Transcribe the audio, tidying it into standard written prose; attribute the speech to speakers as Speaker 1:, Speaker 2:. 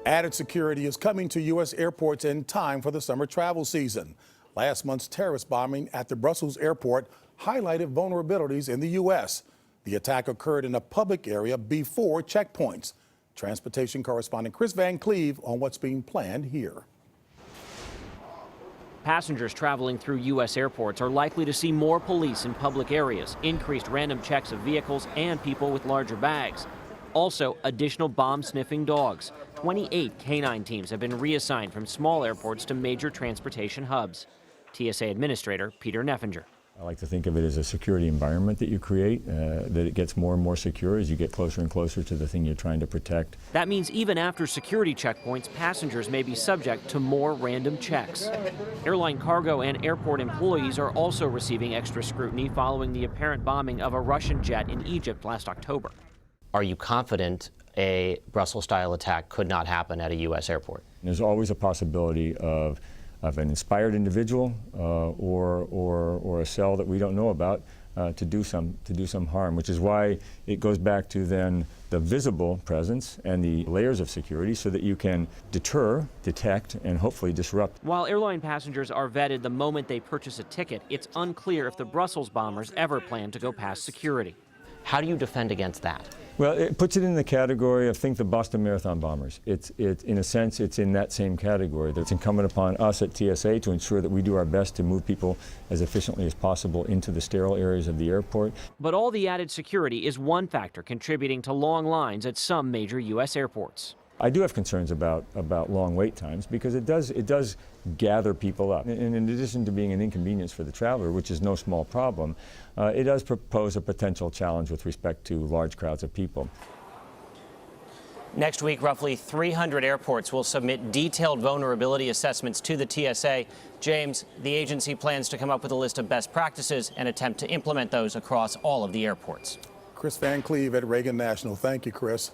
Speaker 1: Added security is coming to U.S. airports in time for the summer travel season. Last month's terrorist bombing at the Brussels airport highlighted vulnerabilities in the U.S. The attack occurred in a public area before checkpoints. Transportation correspondent Kris Van Cleave on what's being planned here.
Speaker 2: Passengers traveling through U.S. airports are likely to see more police in public areas, increased random checks of vehicles and people with larger bags. Also, additional bomb-sniffing dogs. 28 canine teams have been reassigned from small airports to major transportation hubs. TSA Administrator Peter Neffinger.
Speaker 3: I like to think of it as a security environment that you create, that it gets more and more secure as you get closer and closer to the thing you're trying to protect.
Speaker 2: That means even after security checkpoints, passengers may be subject to more random checks. Airline cargo and airport employees are also receiving extra scrutiny following the apparent bombing of a Russian jet in Egypt last October.
Speaker 4: Are you confident a Brussels-style attack could not happen at a U.S. airport?
Speaker 3: There's always a possibility of an inspired individual or a cell that we don't know about to do some harm, which is why it goes back to then the visible presence and the layers of security so that you can deter, detect, and hopefully disrupt.
Speaker 2: While airline passengers are vetted the moment they purchase a ticket, it's unclear if the Brussels bombers ever plan to go past security.
Speaker 4: How do you defend against that?
Speaker 3: Well, it puts it in the category of, think the Boston Marathon bombers. It's in a sense, it's in that same category. It's incumbent upon us at TSA to ensure that we do our best to move people as efficiently as possible into the sterile areas of the airport.
Speaker 2: But all the added security is one factor contributing to long lines at some major U.S. airports.
Speaker 3: I do have concerns about long wait times because it does gather people up. And in addition to being an inconvenience for the traveler, which is no small problem, it does pose a potential challenge with respect to large crowds of people.
Speaker 4: Next week, roughly 300 airports will submit detailed vulnerability assessments to the TSA. James, the agency plans to come up with a list of best practices and attempt to implement those across all of the airports.
Speaker 1: Kris Van Cleave at Reagan National. Thank you, Kris.